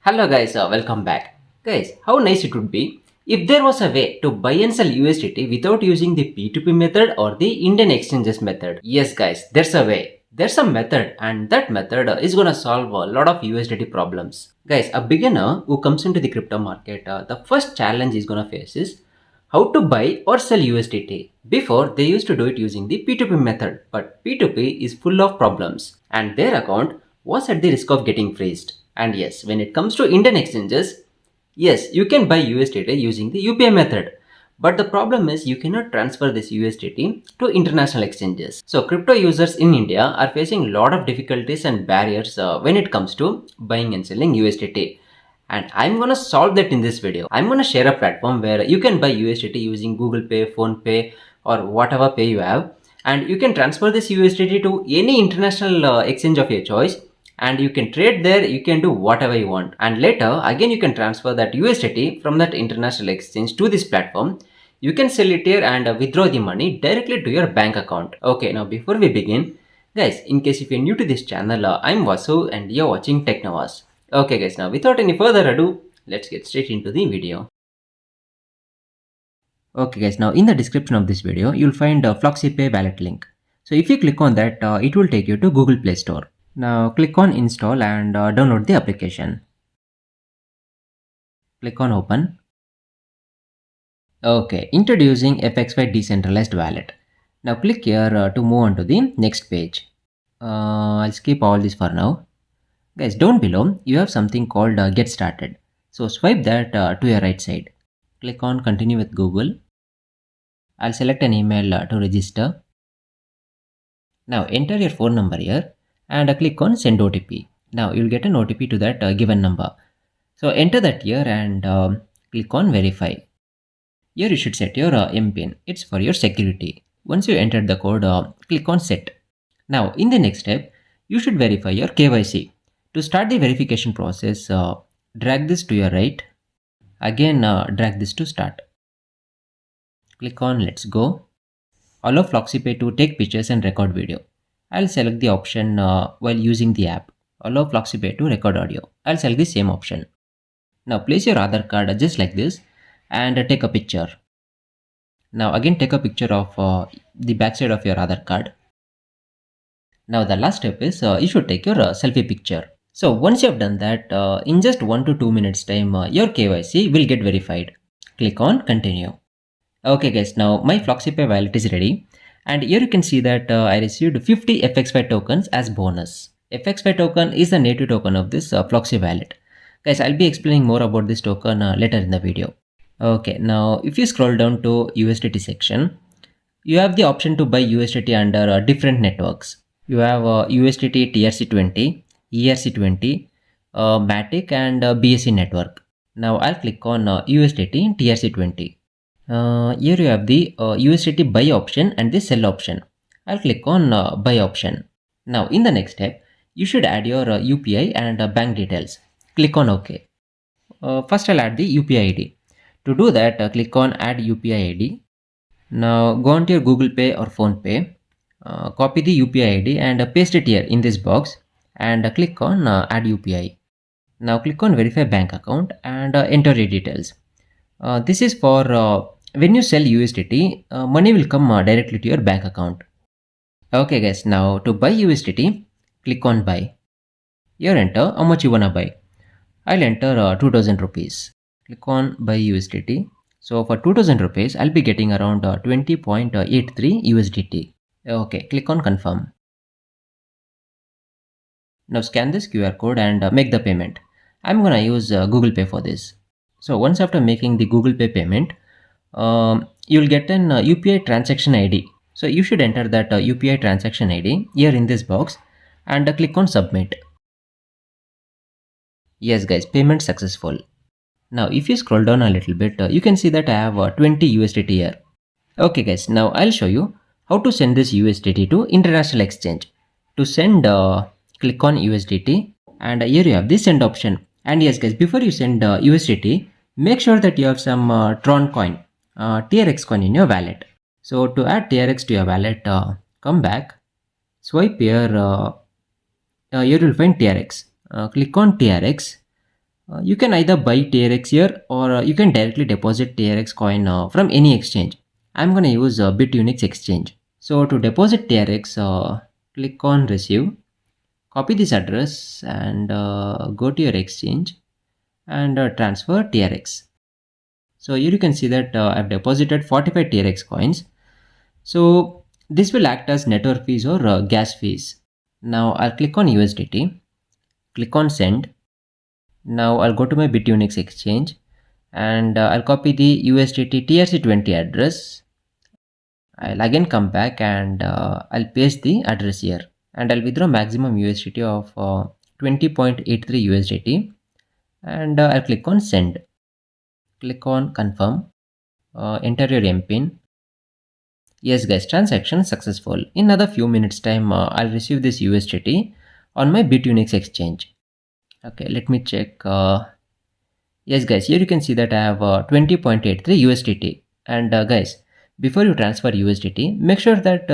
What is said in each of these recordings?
Hello guys, welcome back. Guys, how nice it would be if there was a way to buy and sell USDT without using the P2P method or the Indian exchanges method. Yes guys, there's a way. There's a method and that method is gonna solve a lot of USDT problems. Guys, a beginner who comes into the crypto market, the first challenge he's gonna face is how to buy or sell USDT. Before, they used to do it using the P2P method, but P2P is full of problems and their account was at the risk of getting freezed. And yes, when it comes to Indian exchanges, yes, you can buy USDT using the UPI method. But the problem is you cannot transfer this USDT to international exchanges. So crypto users in India are facing a lot of difficulties and barriers when it comes to buying and selling USDT. And I'm gonna solve that in this video. I'm gonna share a platform where you can buy USDT using Google Pay, Phone Pay, or whatever pay you have. And you can transfer this USDT to any international exchange of your choice and you can trade there. You can do whatever you want, and later again you can transfer that USDT from that international exchange to this platform. You can sell it here and withdraw the money directly to your bank account. Okay, now before we begin, guys, in case if you're new to this channel, I'm Vasu and you're watching Technovas. Okay guys, now without any further ado, let's get straight into the video. Okay guys, now in the description of this video, you'll find a Floxypay wallet link. So if you click on that, it will take you to Google Play Store. Now click on install and download the application. Click on open. Okay, introducing FXY decentralized wallet. Now click here to move on to the next page. I'll skip all this for now. Guys, down below you have something called get started. So swipe that to your right side. Click on continue with Google. I'll select an email to register. Now enter your phone number here and click on send OTP. Now you'll get an OTP to that given number. So enter that here and click on verify. Here you should set your MPIN. It's for your security. Once you entered the code, click on set. Now in the next step, you should verify your KYC. To start the verification process, drag this to your right. Again, drag this to start. Click on let's go. Allow Floxypay to take pictures and record video. I'll select the option while using the app. Allow Floxypay to record audio. I'll select the same option. Now place your Aadhaar card just like this and take a picture. Now again take a picture of the backside of your Aadhaar card. Now the last step is you should take your selfie picture. So once you have done that, in just 1 to 2 minutes time, your KYC will get verified. Click on continue. Okay guys, now my Floxypay wallet is ready. And here you can see that I received 50 FXY tokens as bonus. FXY token is the native token of this Floxy wallet. Guys, I'll be explaining more about this token later in the video. Okay, now if you scroll down to USDT section, you have the option to buy USDT under different networks. You have USDT TRC20, ERC20, Matic and BSC network. Now I'll click on USDT TRC20. Here you have the USDT buy option and the sell option. I'll click on buy option. Now in the next step, you should add your UPI and bank details. Click on OK. First I'll add the UPI ID. To do that, click on add UPI ID. Now go on to your Google Pay or Phone Pay. Copy the UPI ID and paste it here in this box and click on add UPI. Now click on verify bank account and enter your details. This is for when you sell USDT, money will come directly to your bank account. Okay guys, now to buy USDT, click on buy. Here enter how much you wanna buy. I'll enter 2000 rupees. Click on buy USDT. So for 2000 rupees, I'll be getting around 20.83 USDT. Okay, click on confirm. Now scan this QR code and make the payment. I'm gonna use Google Pay for this. So once after making the Google Pay payment, you'll get an UPI transaction ID. So you should enter that UPI transaction ID here in this box and click on submit. Yes guys, payment successful. Now if you scroll down a little bit, you can see that I have 20 USDT here. Okay guys, now I'll show you how to send this USDT to international exchange. To send, click on USDT and here you have the send option. And yes guys, before you send USDT, make sure that you have some Tron coin, TRX coin in your wallet. So to add TRX to your wallet, come back, swipe here, here you'll find TRX. Click on TRX. You can either buy TRX here or you can directly deposit TRX coin from any exchange. I'm going to use BitUnix exchange. So to deposit TRX, click on receive, copy this address and go to your exchange and transfer TRX. So here you can see that I've deposited 45 TRX coins. So this will act as network fees or gas fees. Now I'll click on USDT, click on send. Now I'll go to my BitUnix exchange and I'll copy the USDT TRC20 address. I'll again come back and I'll paste the address here and I'll withdraw maximum USDT of 20.83 USDT and I'll click on send. Click on confirm, enter your MPIN. Yes guys, transaction successful. In another few minutes time, I'll receive this USDT on my BitUnix exchange. Okay, let me check. Yes guys, here you can see that I have 20.83 USDT. And guys, before you transfer USDT, make sure that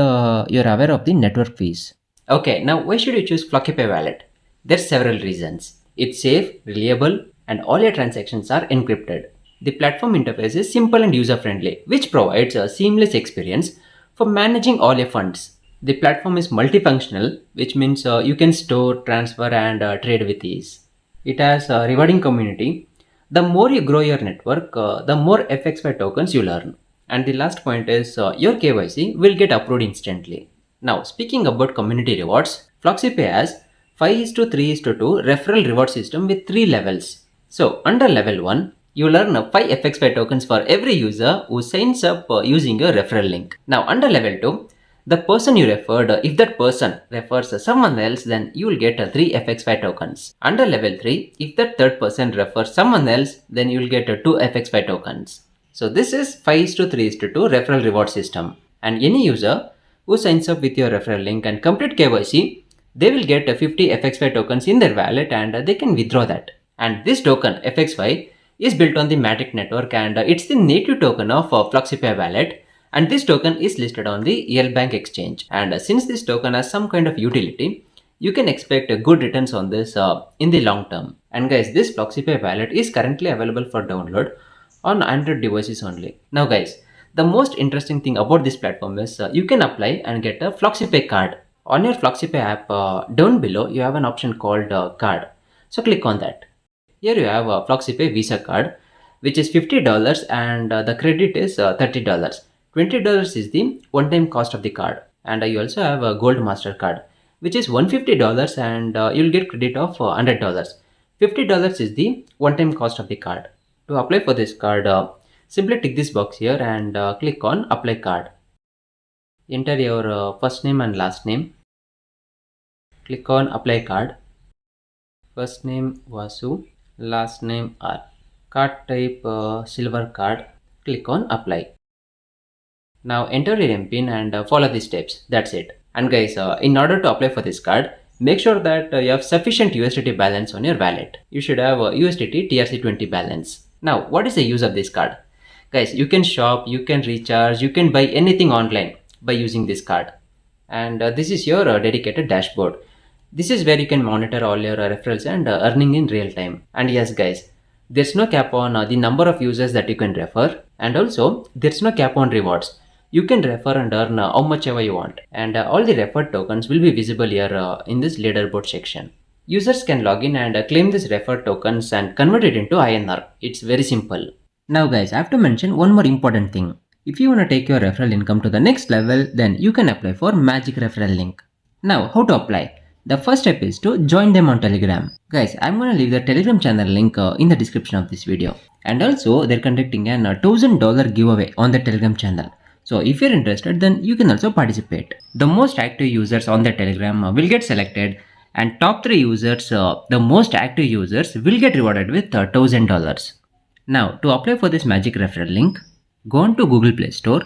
you're aware of the network fees. Okay, now why should you choose Floxypay wallet? There's several reasons. It's safe, reliable, and all your transactions are encrypted. The platform interface is simple and user-friendly, which provides a seamless experience for managing all your funds. The platform is multifunctional, which means you can store, transfer, and trade with ease. It has a rewarding community. The more you grow your network, the more FXY tokens you'll earn. And the last point is your KYC will get approved instantly. Now, speaking about community rewards, Floxypay has 5:3:2 referral reward system with 3 levels. So, under level 1, you will earn 5 FXY tokens for every user who signs up using your referral link. Now, under level 2, the person you referred, if that person refers someone else, then you will get 3 FXY tokens. Under level 3, if that third person refers someone else, then you will get 2 FXY tokens. So this is 5:3:2 referral reward system. And any user who signs up with your referral link and complete KYC, they will get 50 FXY tokens in their wallet and they can withdraw that. And this token FXY is built on the Matic network and it's the native token of Floxypay wallet. And this token is listed on the Bank exchange. And since this token has some kind of utility, you can expect good returns on this in the long term. And guys, this Floxypay wallet is currently available for download on Android devices only. Now guys, the most interesting thing about this platform is you can apply and get a Floxy Pay card. On your Floxypay app, down below you have an option called card. So click on that. Here you have a Floxypay Visa card, which is $50 and the credit is $30. $20 is the one-time cost of the card. And you also have a Gold MasterCard, which is $150 and you'll get credit of $100. $50 is the one-time cost of the card. To apply for this card, simply tick this box here and click on apply card. Enter your first name and last name. Click on apply card. First name Vasu, last name R. Card type silver card. Click on apply. Now enter your MPIN and follow the steps. That's it. And guys, in order to apply for this card, make sure that you have sufficient USDT balance on your wallet. You should have USDT TRC20 balance. Now, what is the use of this card? Guys, you can shop, you can recharge, you can buy anything online by using this card. And this is your dedicated dashboard. This is where you can monitor all your referrals and earning in real time. And yes guys, there's no cap on the number of users that you can refer. And also, there's no cap on rewards. You can refer and earn how much ever you want. And all the referred tokens will be visible here in this leaderboard section. Users can log in and claim these referred tokens and convert it into INR. It's very simple. Now guys, I have to mention one more important thing. If you want to take your referral income to the next level, then you can apply for Magic Referral link. Now, how to apply? The first step is to join them on Telegram. Guys, I'm going to leave the Telegram channel link in the description of this video. And also, they're conducting an $1,000 giveaway on the Telegram channel. So if you're interested, then you can also participate. The most active users on the Telegram will get selected, and top 3 users, the most active users, will get rewarded with $1,000. Now, to apply for this Magic Referral link, go on to Google Play Store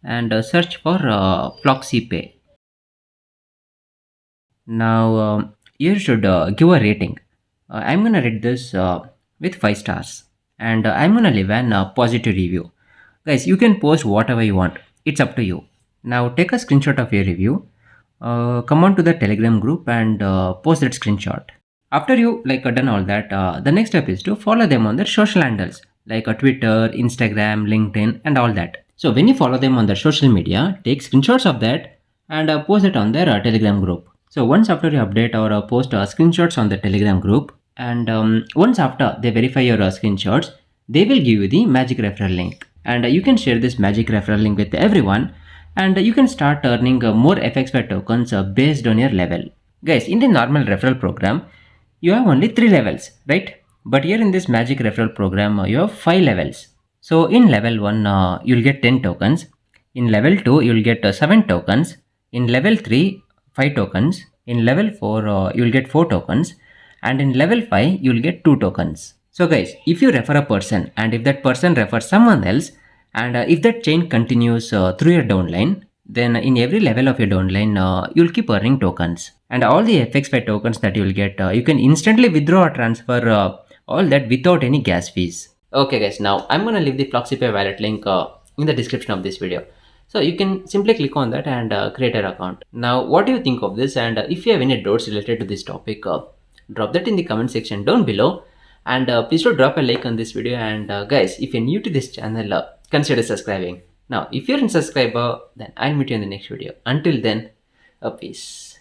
and search for Floxypay. Now, you should give a rating. I'm gonna rate this with 5 stars, and I'm gonna leave an positive review. Guys, you can post whatever you want. It's up to you. Now, take a screenshot of your review. Come on to the Telegram group and post that screenshot. After you done all that, the next step is to follow them on their social handles like Twitter, Instagram, LinkedIn, and all that. So when you follow them on their social media, take screenshots of that and post it on their Telegram group. So once after you update or post screenshots on the Telegram group, and once after they verify your screenshots, they will give you the magic referral link, and you can share this magic referral link with everyone, and you can start earning more FXY tokens based on your level. Guys, in the normal referral program, you have only 3 levels, right? But here in this magic referral program, you have 5 levels. So in level 1, you'll get 10 tokens. In level 2, you'll get 7 tokens. In level 3, 5 tokens. In level 4, you'll get 4 tokens. And in level 5, you'll get 2 tokens. So guys, if you refer a person and if that person refers someone else, and if that chain continues through your downline, then in every level of your downline, you'll keep earning tokens. And all the FXY tokens that you'll get, you can instantly withdraw or transfer all that without any gas fees. Okay guys, now I'm gonna leave the Floxypay wallet link in the description of this video. So you can simply click on that and create an account. Now what do you think of this, and if you have any doubts related to this topic, drop that in the comment section down below. And please do drop a like on this video, and guys, if you're new to this channel, consider subscribing. Now if you're a subscriber, then I'll meet you in the next video. Until then, peace.